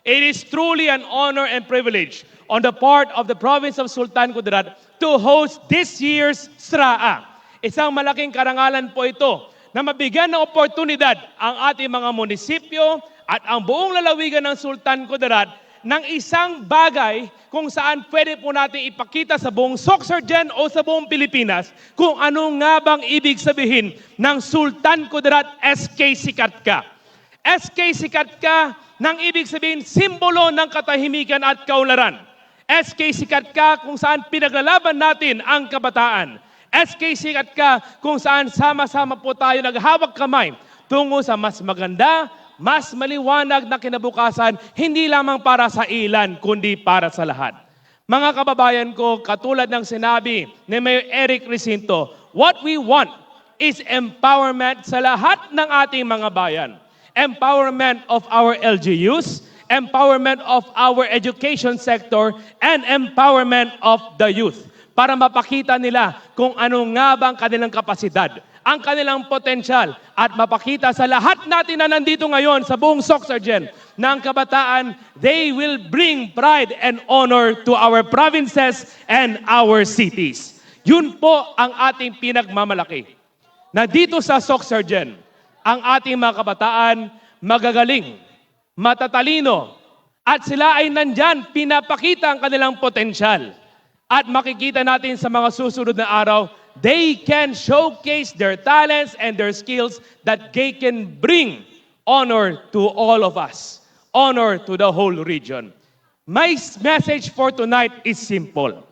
It is truly an honor and privilege on the part of the province of Sultan Kudarat to host this year's SRAA. Isang malaking karangalan po ito na mabigyan ng oportunidad ang ating mga munisipyo at ang buong lalawigan ng Sultan Kudarat ng isang bagay kung saan pwede po natin ipakita sa buong Sorsogon o sa buong Pilipinas kung ano nga bang ibig sabihin ng Sultan Kudarat SK Sikat Ka. SK Sikat Ka nang ibig sabihin simbolo ng katahimikan at kaunlaran. SK Sikat Ka kung saan pinaglalaban natin ang kabataan. SK Sikat Ka kung saan sama-sama po tayo naghawak kamay tungo sa mas maganda, mas maliwanag na kinabukasan, hindi lamang para sa ilan, kundi para sa lahat. Mga kababayan ko, katulad ng sinabi ni Mayor Eric Recinto, what we want is empowerment sa lahat ng ating mga bayan. Empowerment of our LGUs, empowerment of our education sector, and empowerment of the youth para mapakita nila kung ano nga bang kanilang kapasidad, ang kanilang potensyal, at mapakita sa lahat natin na nandito ngayon sa buong Sorsogon ng kabataan, they will bring pride and honor to our provinces and our cities. Yun po ang ating pinagmamalaki. Na dito sa Sorsogon, ang ating mga kabataan magagaling, matatalino, at sila ay nandyan, pinapakita ang kanilang potensyal. At makikita natin sa mga susunod na araw, they can showcase their talents and their skills that they can bring honor to all of us, honor to the whole region. My message for tonight is simple,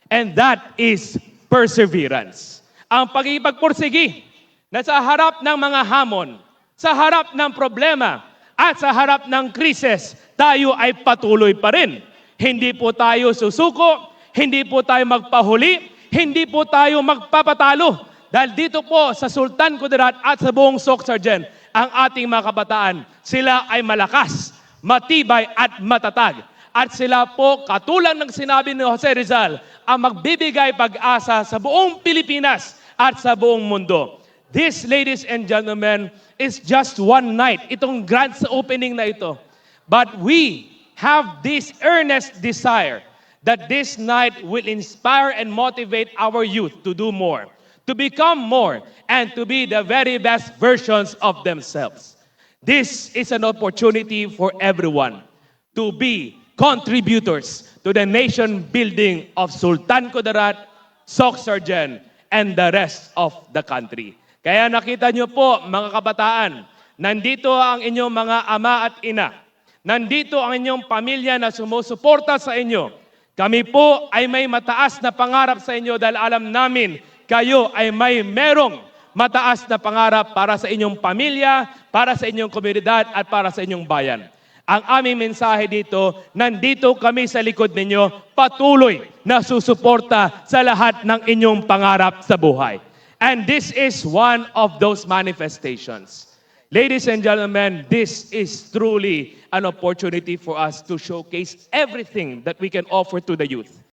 and that is perseverance. Ang pagpagpursigi na sa harap ng mga hamon, sa harap ng problema, at sa harap ng krisis, tayo ay patuloy pa rin. Hindi po tayo susuko, hindi po tayo magpahuli, hindi po tayo magpapatalo. Dahil dito po sa Sultan Kudarat at sa buong Sorsogon, ang ating mga kabataan, sila ay malakas, matibay at matatag. At sila po, katulad ng sinabi ni Jose Rizal, ang magbibigay pag-asa sa buong Pilipinas at sa buong mundo. This, ladies and gentlemen, is just one night. Itong grand opening na ito. But we have this earnest desire that this night will inspire and motivate our youth to do more, to become more, and to be the very best versions of themselves. This is an opportunity for everyone to be contributors to the nation building of Sultan Kudarat, Sorsogon, and the rest of the country. Kaya nakita nyo po, mga kabataan, nandito ang inyong mga ama at ina. Nandito ang inyong pamilya na sumusuporta sa inyo. Kami po ay may mataas na pangarap sa inyo dahil alam namin kayo ay may merong mataas na pangarap para sa inyong pamilya, para sa inyong komunidad at para sa inyong bayan. Ang aming mensahe dito, nandito kami sa likod ninyo, patuloy na susuporta sa lahat ng inyong pangarap sa buhay. And this is one of those manifestations. Ladies and gentlemen, this is truly an opportunity for us to showcase everything that we can offer to the youth.